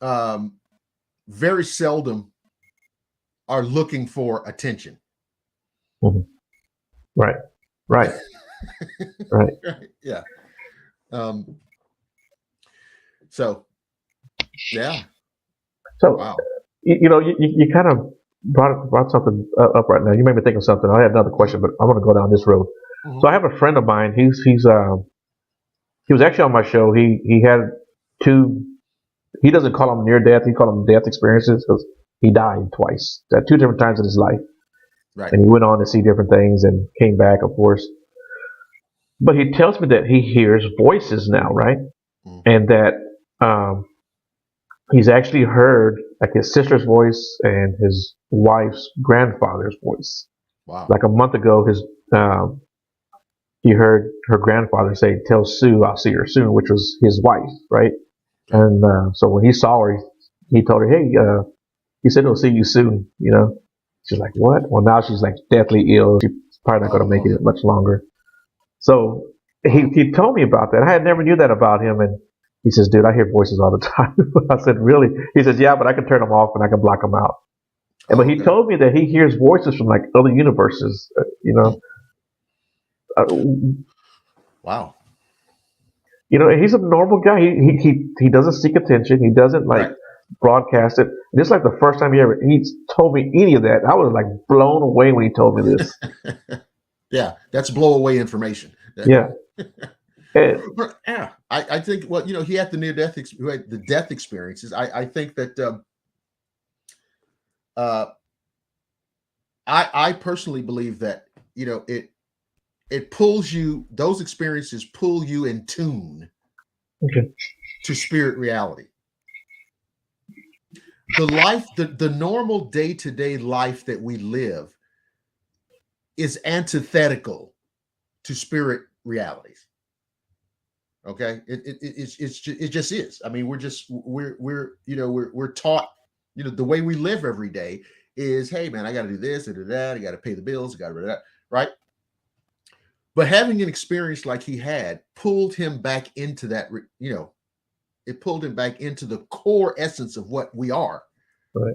um very seldom are looking for attention. Mhm. Right, right, right. Right. Yeah. Um so yeah. So Wow. you kind of brought something up right now. You made me think of something. I had another question, but I'm going to go down this road. So Mhm. I have a friend of mine. He was actually on my show. He had two. He doesn't call them near death. He called them death experiences because he died twice, at two different times in his life, Right. and he went on to see different things and came back, of course. But he tells me that he hears voices now, right? Mhm. And that um, he's actually heard like his sister's voice and his wife's grandfather's voice. Wow. Like a month ago, his he heard her grandfather say, "Tell Sue I'll see her soon," which was his wife, right? Okay. And so when he saw her, he told her, "Hey, he said he'll see you soon." You know, she's like, "What?" Well, now she's like deathly ill. She's probably not going Oh to make Lord. it much longer. So Wow. he told me about that. I had never knew that about him, and he says, "Dude, I hear voices all the time." I said, "Really?" He says, "Yeah, but I can turn them off and I can block them out." But Oh, he okay. told me that he hears voices from like other universes. Mm. Uh, Wow. he's a normal guy. He doesn't seek attention. He doesn't like Right. broadcast it. This is like the first time he told me any of that. I was like blown away when he told me this. Yeah, that's blow away information. Yeah. And, But, yeah, I think well, you know, he had the near death who had the death experiences. I think that uh, I personally believe that you know it pulls you those experiences pull you in tune okay. to spirit reality. The normal day-to-day life that we live is antithetical to spirit realities. Okay, it just is. I mean, we're you know we're taught, you know, the way we live every day is, hey man, I got to do this and do that. I got to pay the bills. I got to do that, right? But having an experience like he had pulled him back into that. You know, it pulled him back into the core essence of what we are, Right.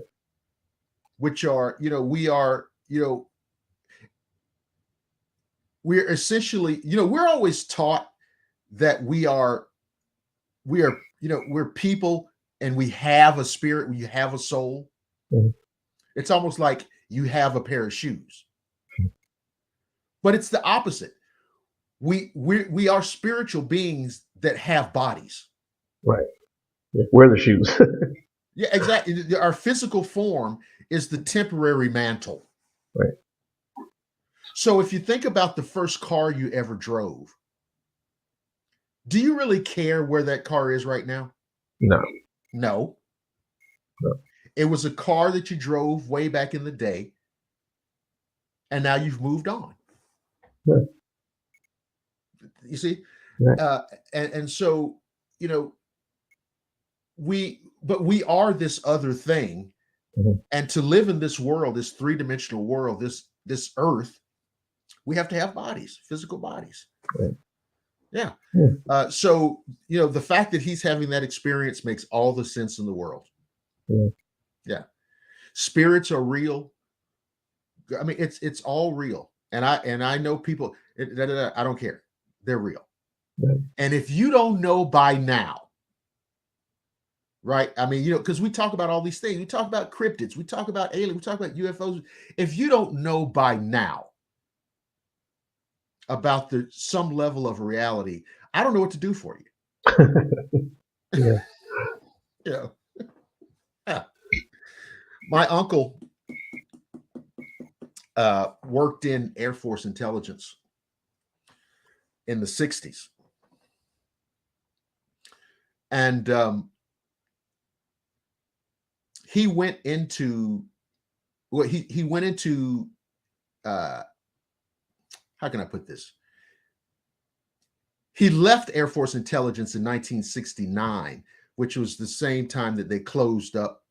which are we are we're essentially we're always taught that we are we're people and we have a spirit, we have a soul. Mhm. It's almost like you have a pair of shoes, but it's the opposite. We are spiritual beings that have bodies. Right. Yeah. Wear the shoes. Yeah, exactly. Our physical form is the temporary mantle. Right. So if you think about the first car you ever drove, do you really care where that car is right now? No. No. No. It was a car that you drove way back in the day, and now you've moved on. Yeah. You see, Right. uh, and so you know we are this other thing, Mhm. and to live in this world, this three-dimensional world, this earth, we have to have bodies, physical bodies. Right. Yeah. Yeah. So the fact that he's having that experience makes all the sense in the world. Yeah. Yeah. Spirits are real. I mean, it's all real, and I know people. I don't care. They're real. Right. And if you don't know by now, right? I mean, because we talk about all these things. We talk about cryptids. We talk about aliens. We talk about UFOs. If you don't know by now about some level of reality, I don't know what to do for you. Yeah. Yeah. My uncle worked in Air Force intelligence in the 60s. And he went into he went into how can I put this? He left Air Force intelligence in 1969, which was the same time that they closed up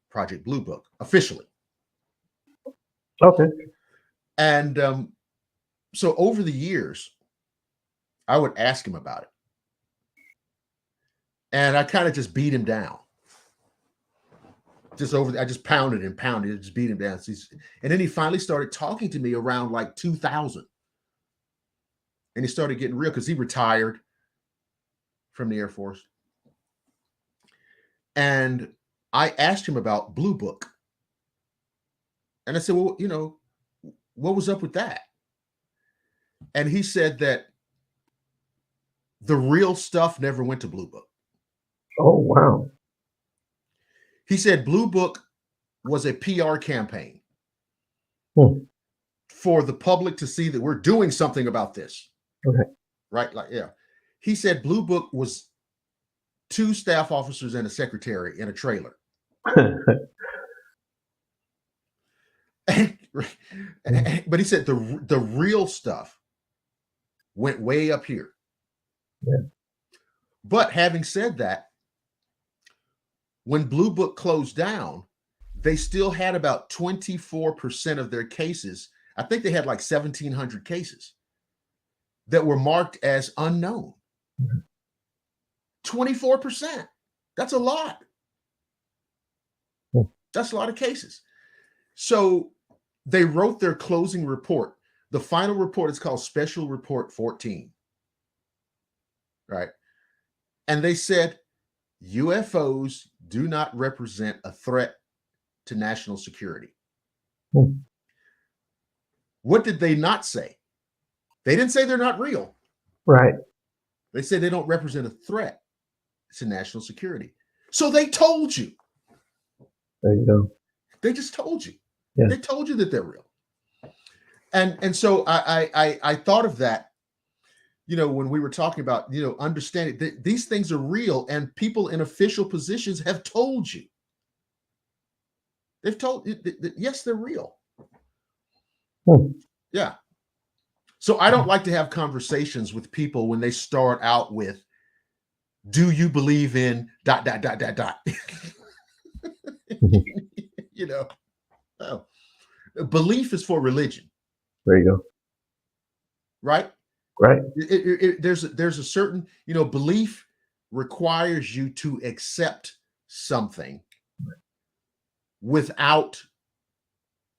Project Blue Book officially. Okay. And so over the years, I would ask him about it. And I kind of just beat him down. I just pounded and just beat him down. And then he finally started talking to me around like 2000. And he started getting real because he retired from the Air Force. And I asked him about Blue Book. And I said, well, you know, what was up with that? And he said that the real stuff never went to Blue Book. Oh, wow. He said Blue Book was a PR campaign for the public to see that we're doing something about this. Okay. Right? Like, yeah. He said Blue Book was 2 staff officers and a secretary in a trailer. But he said the real stuff went way up here. Yeah. But having said that, when Blue Book closed down, they still had about 24% of their cases. I think they had like 1,700 cases that were marked as unknown. 24%. That's a lot. That's a lot of cases. So they wrote their closing report. The final report is called Special Report 14. Right? And they said UFOs do not represent a threat to national security. What did they not say? They didn't say they're not real. Right. They said they don't represent a threat to national security. So they told you. There you go. They just told you. Yeah. They told you that they're real. And so I thought of that, you know, when we were talking about, you know, understanding that these things are real and people in official positions have told you. They've told you that yes, they're real. Yeah. So I don't like to have conversations with people when they start out with, do you believe in ... You know, no. Belief is for religion. There you go. Right? Right. There's a certain, you know, belief requires you to accept something without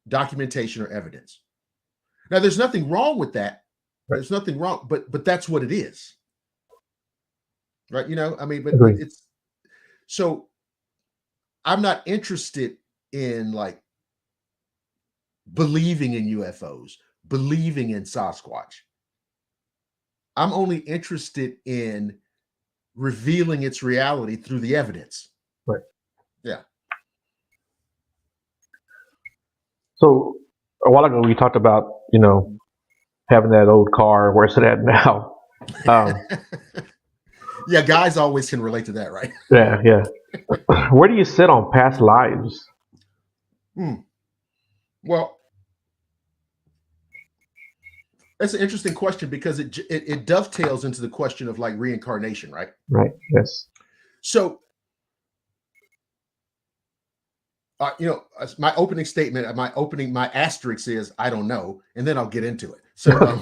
documentation or evidence. Now, there's nothing wrong with that. Right. There's nothing wrong, but that's what it is. Right? You know, I mean, but it's so I'm not interested in like believing in UFOs, believing in Sasquatch. I'm only interested in revealing its reality through the evidence. Right. Yeah. So a while ago we talked about, you know, having that old car. Where's it at now? Yeah, guys always can relate to that, right? Yeah. Where do you sit on past lives? Well, that's an interesting question because it dovetails into the question of like reincarnation, right? Right. Yes. So, you know, my opening statement, my asterisk is I don't know, and then I'll get into it. So,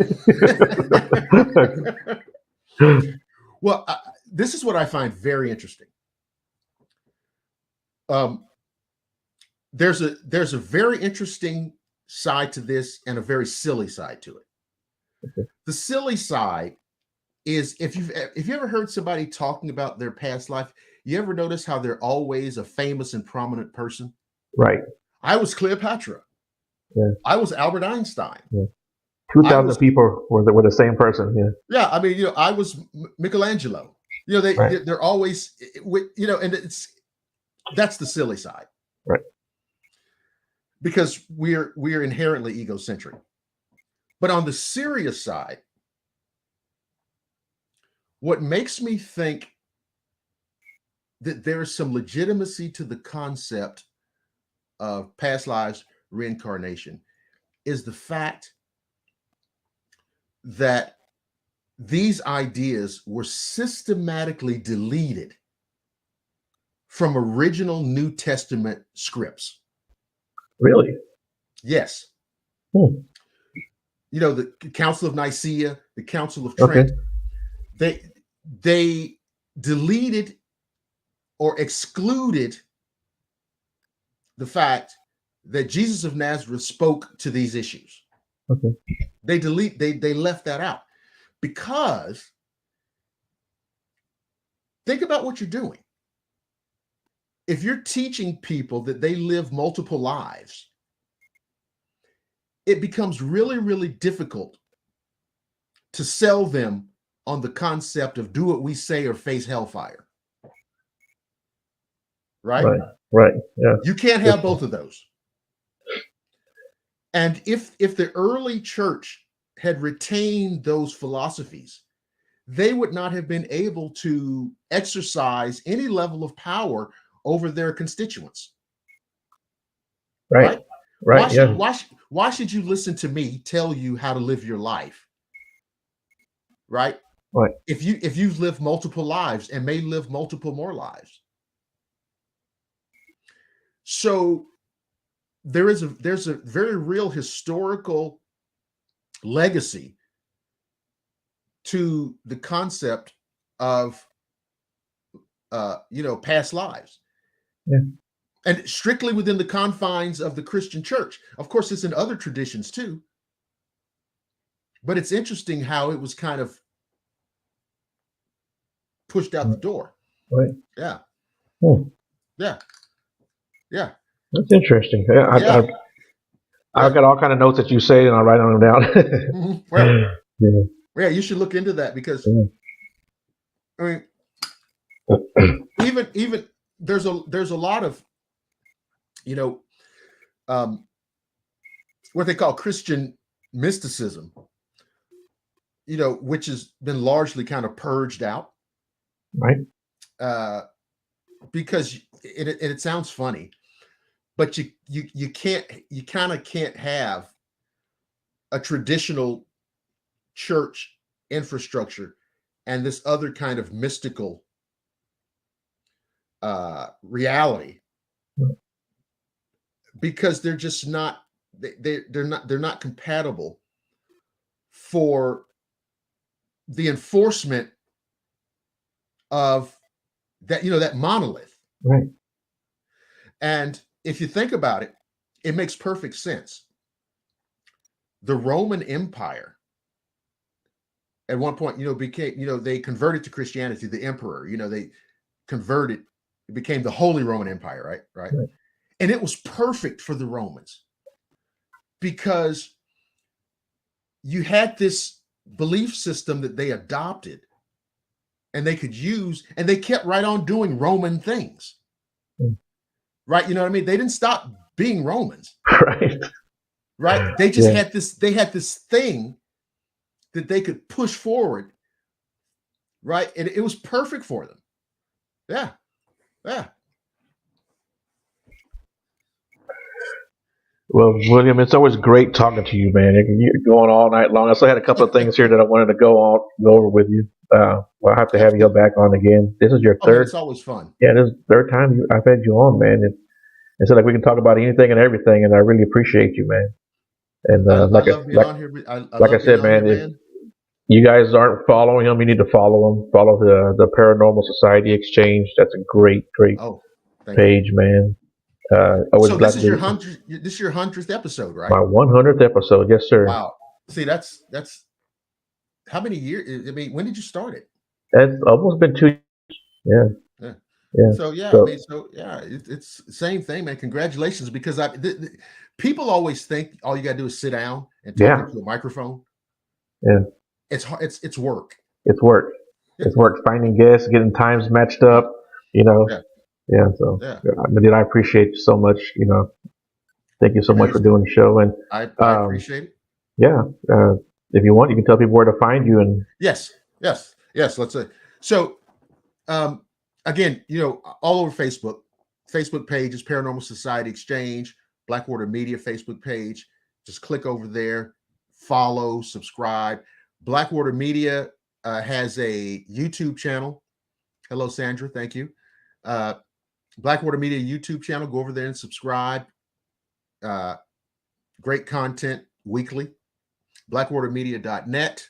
well, this is what I find very interesting. There's a very interesting side to this and a very silly side to it. Okay. The silly side is if you ever heard somebody talking about their past life, you ever notice how they're always a famous and prominent person? Right. I was Cleopatra. Yeah. I was Albert Einstein. Yeah. 2,000 people were the same person. Yeah. Yeah. I mean, you know, I was Michelangelo. You know, they're always, you know, and that's the silly side. Right. because we're inherently egocentric. But on the serious side, what makes me think that there's some legitimacy to the concept of past lives reincarnation is the fact that these ideas were systematically deleted from original New Testament scripts. Really? Yes. Hmm. You know, the Council of Nicaea, the Council of Okay. Trent, they deleted or excluded the fact that Jesus of Nazareth spoke to these issues. Okay. They left that out because think about what you're doing. If you're teaching people that they live multiple lives, it becomes really, really difficult to sell them on the concept of do what we say or face hellfire. Right? Right. Yeah. You can't have both of those. And if the early church had retained those philosophies, they would not have been able to exercise any level of power over their constituents. Right. Why should you listen to me tell you how to live your life? Right? Right. If you've lived multiple lives and may live multiple more lives. So there's a very real historical legacy to the concept of past lives. Yeah. And strictly within the confines of the Christian church. Of course, it's in other traditions too. But it's interesting how it was kind of pushed out the door. Right. Yeah. Hmm. Yeah. Yeah. That's interesting. Yeah. I've got all kind of notes that you say, and I write them down. Mm-hmm. Well, yeah, you should look into that because I mean, even there's a lot of what they call Christian mysticism, which has been largely kind of purged out, right? Because it sounds funny, but you kind of can't have a traditional church infrastructure and this other kind of mystical reality, because they're just not they're not compatible for the enforcement of that that monolith. Right. And if you think about it, it makes perfect sense. The Roman Empire at one point, became, they converted to Christianity, the emperor, they converted, it became the Holy Roman Empire, right? And it was perfect for the Romans because you had this belief system that they adopted and they could use, and they kept right on doing Roman things. Right? You know what I mean? They didn't stop being Romans. Right? They just had this thing that they could push forward. Right? And it was perfect for them. Yeah. Yeah. Well, William, it's always great talking to you, man. You're going all night long. I still had a couple of things here that I wanted to go over with you. Well, I have to have you back on again. This is your third. Man, it's always fun. Yeah, this is the third time I've had you on, man. It's like we can talk about anything and everything, and I really appreciate you, man. And like I said, man, if you guys aren't following him, you need to follow him. Follow the Paranormal Society Exchange. That's a great page, man. So this is your 100th episode, right? My 100th episode, yes, sir. Wow. See, that's how many years? I mean, when did you start it? It's almost been 2 years. Yeah. So it's the same thing, man. Congratulations, because people always think all you got to do is sit down and talk into a microphone. Yeah. It's hard. It's work. It's work. It's work. Finding guests, getting times matched up. So. Yeah, I appreciate you so much. Thank you so Hey, man, much for doing the show. And I appreciate it. yeah, if you want, you can tell people where to find you. And Yes, yes. Let's say so. Um, Again, all over Facebook. Facebook page is Paranormal Society Exchange, Blackwater Media Facebook page. Just click over there, follow, subscribe. Blackwater Media has a YouTube channel. Hello, Sandra. Thank you. Uh, Blackwater Media YouTube channel. Go over there and subscribe. Great content weekly. Blackwatermedia.net.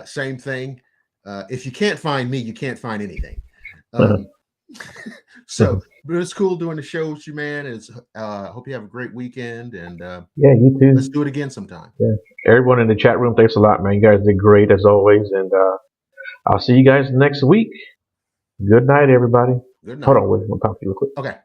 Same thing. If you can't find me, you can't find anything. So, but it's cool doing the show with you, man. It's hope you have a great weekend, and yeah, you too. let's do it again sometime. Yeah, everyone in the chat room, thanks a lot, man. You guys did great as always, and I'll see you guys next week. Good night, everybody. Good night. Hold on, wait, I'll talk to you real quick. Okay.